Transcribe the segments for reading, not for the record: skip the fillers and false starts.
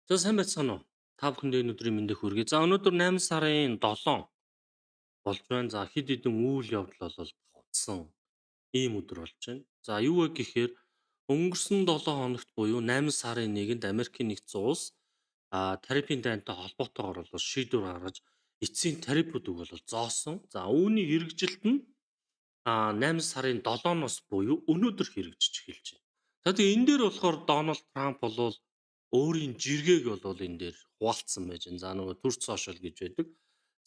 За сайн байцгаана уу? Та бүхэндээ өнөөдрийн мэндийг хүргэе. За өнөөдөр 8 сарын 7 болж байна. За хэд хэдэн үйл явдал болол давхцсан ийм өдөр болж байна. За юу вэ гэхээр өнгөрсөн 7 хоногт буюу 8 сарын 1-нд Америкийн нэгдсэн улс тарифын дайнтай холбоотойгоор бол шийдвэр гаргаж эцсийн тарифуудыг бол зоосон. За үүний хэрэгжилт нь 8 сарын 7-ноос буюу өнөөдөр хэрэгжиж эхэлж байна. За тэгээ энэ дээр болохоор Дональд Трамп болвол өөрийн жиргээг болвол энэ дээр хуваалцсан байж байна. За нөгөө Truth Social гэж байдаг.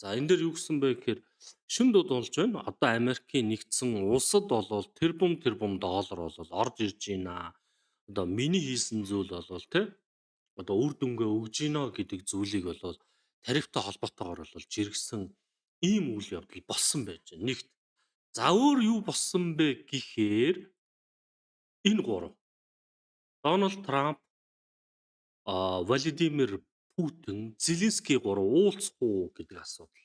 За энэ дээр юу гэсэн бэ гэхээр шин дуд болж байна. Одоо Америкийн нэгдсэн улсад болвол тэрбум тэрбум доллар болвол орж ирж байна. Одоо миний хийсэн зүйл болвол тэ одоо үр дүнгээ өгж гинэ гэдэг зүйлийг болвол тарифтай холбоотойгоор болвол жиргсэн ийм үйл явдал болсон байж байна. Нэгт за өөр юу болсон бэ гэхээр энэ гурав. Дональд Трамп, Владимир Путин, Зеленский гурав уулзах уу гэдэг асуудал.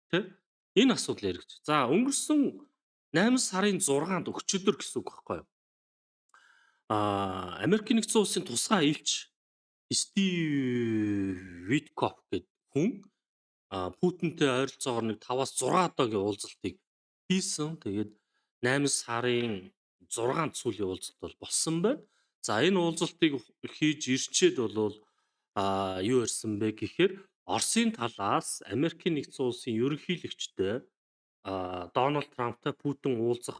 Тэ? Энэ асуудал яригдчих. За өнгөрсөн 8 сарын 6-нд өчигдөр гэсэн үг байхгүй юу? Америкийн нэгдсэн улсын тусгай элч Стив Виткоф гэдэг хүн Путинтэй ойролцоогоор нэг 5-аас 6 удаагийн уулзалтыг хийсэн. Тэгээд 8 сарын 6-нд сүүлийн уулзалт бол болсон байна. За энэ уулзалтыг хийж ирчээд болвол юу ярьсан бэ гэхээр Оросын талаас Америкийн нэгдсэн улсын ерөнхийлөгчтэй Дональд Трамптай Путин уулзах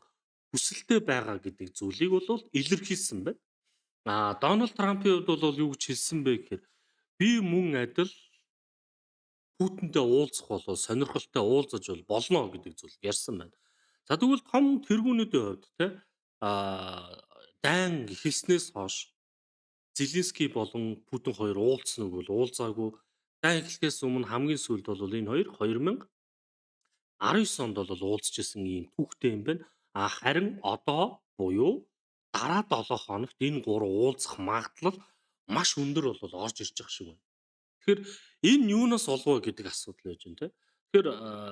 хүсэлтэй байгаа гэдэг зүйлийг бол илэрхийлсэн байна. Дональд Трампын хувьд бол юу гэж хэлсэн бэ гэхээр би мөн адил Путинтэй уулзах болоо сонирхолтой уулзаж болно гэдэг зүйлийг ярьсан байна. За тэгвэл том тэргүүнүүдийн хувьд те дайн эхэлснээс хойш Зеленский болон Путин хоёр уулзсан уу гэвэл уулзаагүй. Дайн эхлэхээс өмнө хамгийн сүүлд бол энэ хоёр 2019 онд бол уулзж исэн ийм түүхтэй юм байна. Харин одоо буюу дараа 7 хоногт энэ гурав уулзах магадлал маш өндөр бол орж ирж байгаа шиг байна. Тэгэхээр энэ юунаас олов вэ гэдэг асуудал байж байна те. Тэгэхээр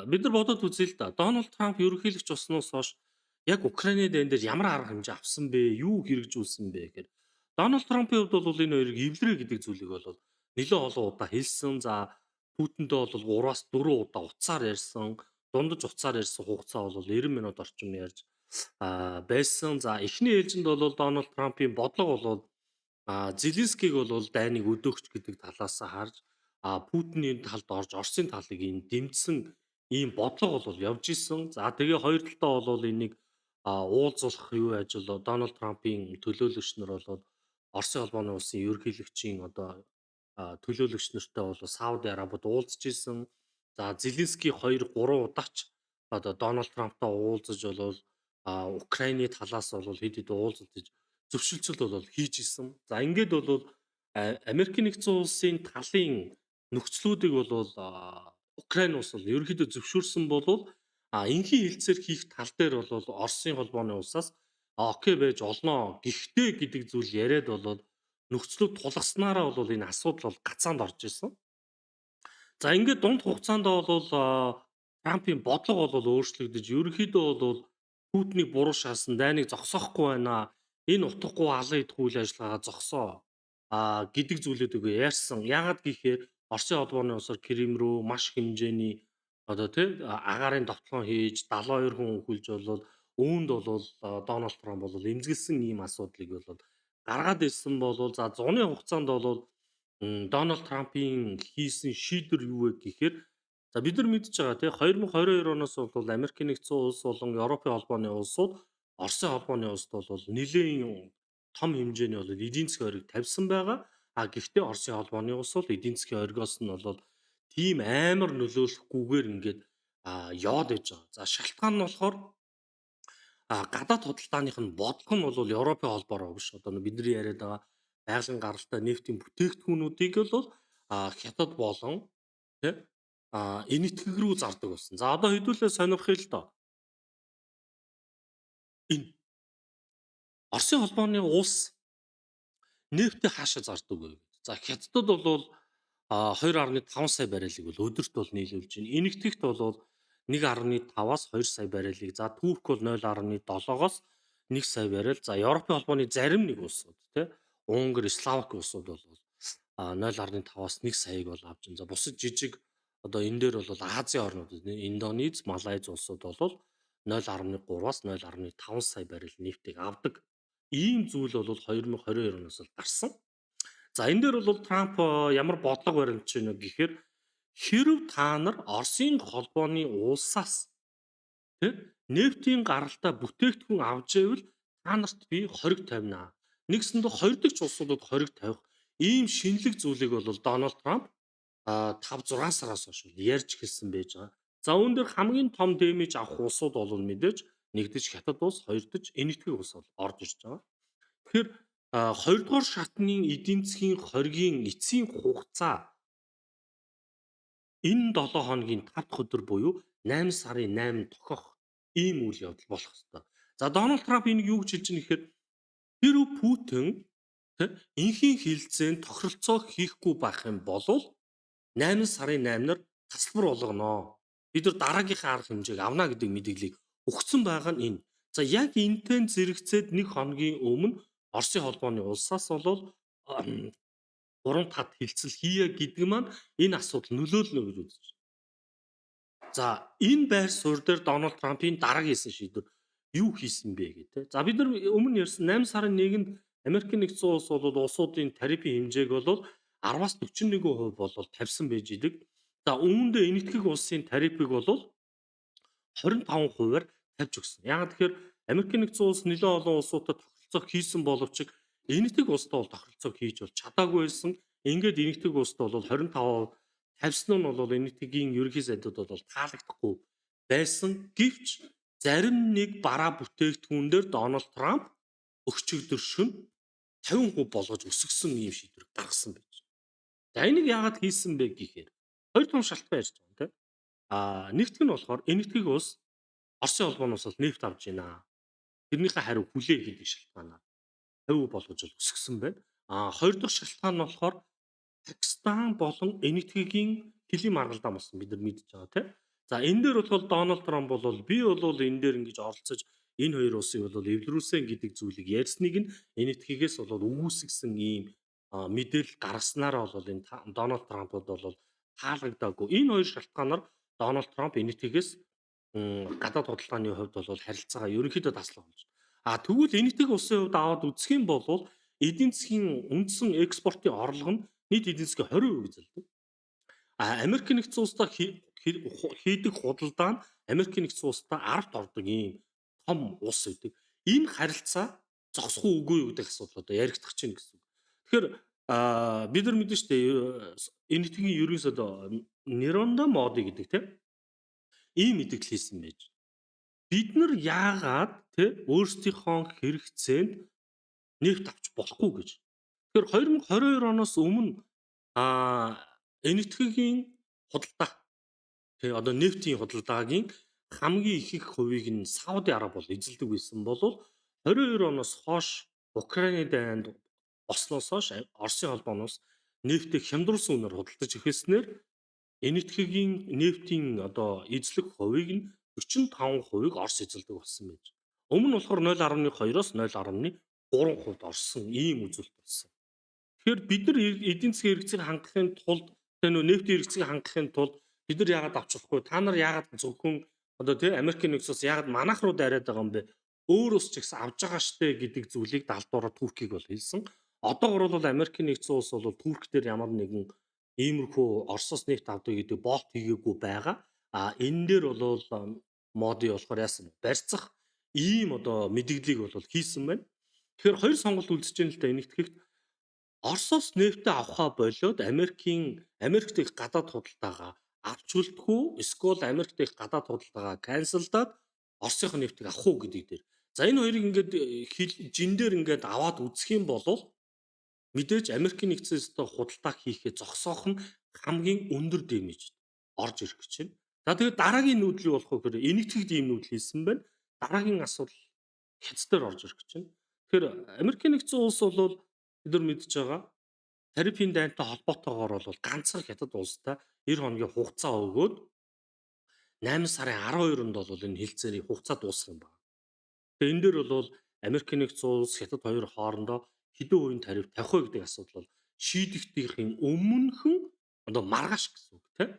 бид нар бодоод үзье л да. Дональд Трамп ерөнхийлөгч болсноос хойш яг Украины дайн дээр ямар арга хэмжээ авсан бэ? Юу хэрэгжүүлсэн бэ гэхээр Дональд Трампын хувьд бол энэ хоёрыг эвлэрэ гэдэг зүйлийг бол нэлээд олон удаа хэлсэн. За Путинтэй бол 3-аас 4 удаа утсаар ярьсан. Дундаж утсаар ярьсан хугацаа бол 90 минут орчим ярьж байсан. За эхний ээлжинд бол Дональд Трампын бодлого бол Зеленскийг бол дайныг өдөөгч гэдэг талаас харж Путиний талд орж Оросын талыг энэ дэмжсэн ийм бодлого бол явж исэн. За тэгээ хоёр талтаа бол энийг уулзуулах юу яаж бол Дональд Трампын төлөөлөгч нар бол Оросын холбооны улсын ерөнхийлөгчийн одоо төлөөлөгч нартай бол Сауди Арабид уулзж исэн. За Зеленский 2 3 удаач одоо Дональд Трамптай уулзаж болвол Украины талаас бол хэд хэд уулзалтыг зөвшөлтсөл бол хийж исэн. За ингээд бол Америкийн нэгдсэн улсын талын нөхцлүүдийг бол Украин улс бол ерөнхийдөө зөвшөөрсөн болвол энхийн хэлцээр хийх тал дээр бол Оросын холбооны улсаас окей байж олноо. Гэхдээ гэдэг зүйл яриад болоод нөхцлүүд тулгаснараа бол энэ асуудал бол гацаанд орж исэн. За ингээд дунд хугацаанд бол Трампын бодлого бол өөрчлөгдөж ерөнхийдөө бол Путинийг буруу шаасан дайныг зогсоохгүй байна. Энэ утгагүй алан идэх үйл ажиллагаагаа зогсоо гэдэг зүйлүүдийг ярьсан. Яагаад гэхээр Оросын холбооны улсаар Крим рүү маш хэмжээний одоо тий агаарын довтлон хийж 72 хүн өхүүлж болоод үүнд бол Дональд Трамп бол эмзэглсэн ийм асуудлыг бол гаргаад ирсэн болвол за зуны хугацаанд бол Дональд Трампын хийсэн шийдвэр юу вэ гэхээр за бид нар мэдж байгаа тий 2022 оноос бол Америкийн нэгдсэн улс болон Европын холбооны улсууд Оросын холбооны улсд бол нэлийн том хэмжээний бол эдийн засгийн хориг тавьсан байгаа. Гэхдээ Оросын холбооны улс бол эдийн засгийн хоригоос нь бол тийм амар нөлөөлөхгүйгээр ингээд яваад байж байгаа. За шалтгаан нь болохоор гадаад худалдааных нь бодлого нь бол Европын холбоороо биш. Одоо бидний яриад байгаа байгалийн гаралтай нефтийн бүтээгдэхүүнүүдийг бол хятад болон тий энэтхэг рүү зардаг болсон. За одоо хэдүүлээ сонирхъя л доо. Энэ Оросын холбооны улс нефтээ хаашаа зардаг вэ гэдэг. За хятадд бол 2.5 сая баррелыг бол өдөрт бол нийлүүлж байна. Энэтхэгт бол 1.5-аас 2 сая баррелыг. За Турк бол 0.7-оос 1 сая баррел. За Европын холбооны зарим нэг улсууд тий Унгар, Словак улсууд бол 0.5-аас 1 саяыг бол авч байна. За бусад жижиг одоо энэ дээр бол Азийн орнууд Индонез, Малайз улсууд бол 0.3-аас 0.5 сая баррел нефтийг авдаг. Ийм зүйл бол 2022 оноос л гарсан. За энэ дээр бол Трамп ямар бодлого баримтж байна гэхээр хэрэв та нар Оросын холбооны улсаас тэ нефтийн гаралтай бүтээгдэхүүн авч ивэл та нарт би хориг тавина. Нэгсэндээ хоёр дахь улсуудад хориг тавих ийм шинэлэг зүйлийг бол Дональд Трамп 5 6 сараас хойш ярьж эхэлсэн байж байгаа. За үүн дээр хамгийн том дэмэж авах улсууд бол мэдээж нэгдэж Хятад улс, хоёрдож Энэтхэг улс бол орж ирж байгаа. Тэгэхээр хоёрдугаар шатны эдийн засгийн хоригийн эцсийн хугацаа энэ 7 хоногийн 5 дахь өдөр буюу 8 сарын 8 тохиох ийм үйл явдал болох ёстой. За Дональд Трамп энийг юу гэж хэлж байгаа нэхээр хэрэв Путин тэ энхийн хилцээнд тохиролцоо хийхгүй байх юм бол 8 сарын 8-наар тасалбар болгоно. Бид нар дараагийнхаа арга хэмжээг авна гэдэг мэдээллийг өгсөн байгаа нь энэ. За яг энтэй зэрэгцээд 1 хоногийн өмнө Оросын холбооны улсаас болол 3-5 хилцэл хийе гэдэг маань энэ асуудал нөлөөлнө гэж үзэж байна. За энэ байр суурь дээр Дональд Трампын дараагийн шийдвэр юу хийсэн бэ гэдэг. За бид нар өмнө ярьсан 8 сарын 1-нд Америкийн нэгдсэн улс бол улсуудын тарифын хэмжээг бол 10-аас 41% болол тавьсан байж идэг. За үүндээ Энэтхэг улсын тарифыг бол 25%-аар тавьж өгсөн. Яагаад тэгэхээр Америкийн нэгдсэн улс нэлээд олон улсуудад тохиролцоо хийсэн боловч Энэтхэг улстай бол тохиролцоо хийж бол чадаагүй байсан. Ингээд Энэтхэг улстай бол 25% тавьсан нь бол Энэтхэгийн ерөнхий сайдууд бол таалагдахгүй байсан. Гэвч зарим нэг бараа бүтээгдэхүүн дээр Дональд Трамп өчигдөр шөнө 50% болгож өсгсөн ийм шийдвэр гаргасан байж. За энийг яагаад хийсэн бэ гэхээр хоёр том шалтгаан ярьж байгаа юм тийм. Нэгтгэх нь болохоор Энэтхэг улс Оросын холбооноос бол нефть авж байна. Тэрнийхээ хариу хүлээ гэдэг шалтгаанаар 50% болгож өсгсөн байна. Хоёр дахь шалтгаан нь болохоор Пакистан болон Энэтхэгийн хөлийн маргалдаан болсон бид нар мэдж байгаа тийм. За энэ дээр бол Дональд Трамп бол би бол энэ дээр ингэж оролцож энэ хоёр улсыг бол эвлэрүүлсэн гэдэг зүйлийг ярьсныг нь Энэтхэгээс бол үүсгэсэн ийм мэдээлэл гаргаснараа бол энэ Дональд Трампд бол таалагдаагүй. Энэ хоёр шалтгаанаар Дональд Трамп Энэтхэгээс гадаад худалдааны хувьд бол харилцаагаа ерөнхийдөө таслах болж байна. Тэгвэл Энэтхэг улсын хувьд аваад үзэх юм бол эдийн засгийн үндсэн экспортын орлого нь нийт эдийн засгийн 20% эзэлдэг. Америк нэгдсэн улстай хийдэг худалдаа нь Америк нэгдсэн улстай 10-т ордог ийм том улс үүдэг. Энэ харилцаа зогсох уугүй юу гэдэг асуудал одоо яригдах чинь гэсэн үг. Тэгэхээр бид нар мэдэн штэ Энэтхэгийн ерөнхий сайд Неронда Моди гэдэг тийм ийм мэдээлэл хийсэн байж. Бид нар яагаад өөрсдийнхөө хэрэгцээнд нефть авч болохгүй гэж. Тэгэхээр 2022 оноос өмнө Энэтхэгийн худалдаа одоо нефтийн худалдаагийн хамгийн их хувийг нь Сауди Араб бол эзэлдэг байсан бол 22 оноос хойш Украины дайнд болсноос хойш Оросын холбооноос нефтийг хямдруулсан үнээр худалдаж эхэлснээр Энэтхэгийн нефтийн одоо эзлэх хувийг нь 45%-ийг Орос эзэлдэг болсон байж. Өмнө нь болохоор 0.2-оос 0.3% орсон ийм үзүүлэлт болсон. Тэгэхээр бид нар эдийн засгийн хэрэгцээг хангахын тулд нефтийн хэрэгцээг хангахын тулд бид нар яагаад авч болохгүй? Та нар яагаад зөвхөн одоо Америкийн нэгдсэн улс яагаад манайх руу дайраад байгаа юм бэ? Өөр ус ч гэсэн авж байгаа штэ гэдэг зүйлийг даалдуураа Туркийг бол хэлсэн. Одоогор бол Америкийн нэгдсэн улс бол Турк дээр ямар нэгэн иймэрхүү Оросоос нефть авдаг гэдэг боолт хийгээгүй байгаа. Энэ дээр бол Моди болохоор яасан барьцах ийм одоо мэдээллийг бол хийсэн байна. Тэгэхээр хоёр сонголт үлдэж байна л да Энэтхэгт. Оросоос нефтээ авахаа болоод Америк дэх гадаад худалдаагаа авч үлдэхгүй эсвэл Америк дэх гадаад худалдаагаа канселдаад Оросынх нефтийг авах уу гэдэг дээр. За энэ хоёрыг ингээд жин дээр ингээд аваад үзэх юм бол мэдээж Америкийн нэгдсэн улстай худалдаа хийхээ зогсоох нь хамгийн өндөр дэмэж орж ирэх гэж байна. За тэгээд дараагийн нүүдэл болох уу гэхээр Энэтхэгд ийм нүүдэл хийсэн байна. Дараагийн асуудал хятад дээр орж ирэх гэж байна. Тэгэхээр Америкийн нэгдсэн улс бол бид нар мэдж байгаа тарифын дайнтай холбоотойгоор бол ганцхан хятад улстай 90 хоногийн хугацаа өгөөд 8 сарын 12-нд бол энэ хилцээрийн хугацаа дуусах юм байна. Тэгээ энэ дээр бол Америкийн нэгдсэн улс хятад хоёр хоорондоо хэдэн хувийн тариф тавих вэ гэдэг асуудал бол шийдэгдхийн өмнөхөн одоо маргааш гэсэн үг тийм.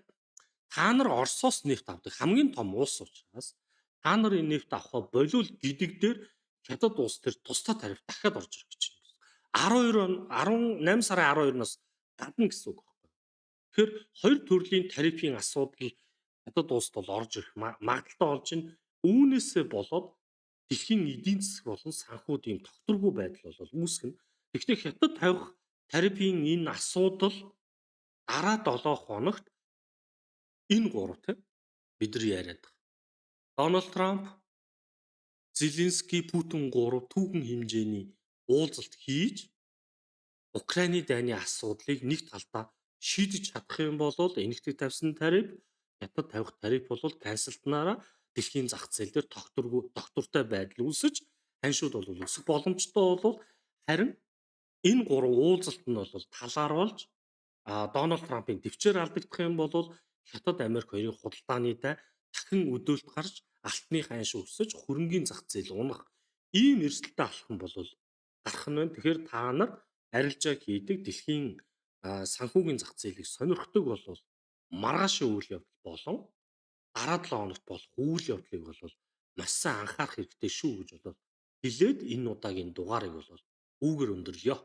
Та нар Оросоос нефть авдаг хамгийн том улс учраас та нар энэ нефть авахаа болиул гэдэг дээр хятад улс төр тусдаа тариф дахиад орж ирэх гэж байна. 12 он 18 сарын 12-наас гадна гэсэн үг байна. Тэгэхээр хоёр төрлийн тарифын асуудал хятад улсд бол орж ирэх магадaltaй болж байна. Үүнээсээ болоод дэлхийн эдийн засаг болон санхүүдийн тогтворгүй байдал бол үүсгэнэ. Гэхдээ хятад тавих тарифын энэ асуудал дараа 7 хоногт энэ гурав тийм бидний яриад байгаа. Дональд Трамп, Зеленский, Путин гурав түүхэн хэмжээний уулзалт хийж Украины дайны асуудлыг нэг талдаа шийдэж чадах юм бол энэгтэй тавьсан тариф, хятад тавих тариф бол канселтнаараа дэлхийн зах зээл дээр тогтвортой байдал үүсэж ханшууд бол өсөх боломжтой бол харин энэ гурван уулзалт нь бол талаар болж Дональд Трампын төвчээр алдагдах юм бол Хятад Америк хоёрын худалдааны дай дахин өдөөлт гарч алтны ханш өсөж хөрөнгийн зах зээл унах ийм эрсдэлтэй алхам бол гарах нь байна. Тэгэхээр та нар арилжаа хийдэг дэлхийн санхүүгийн зах зээлийг сонирхдаг бол маргаашийн үйл явдал болон дараа 7 хоногт болох үйл явдлыг бол маш сайн анхаарах хэрэгтэй шүү гэж хэлээд энэ удаагийн дугаарыг бол үүгээр өндөрлөё.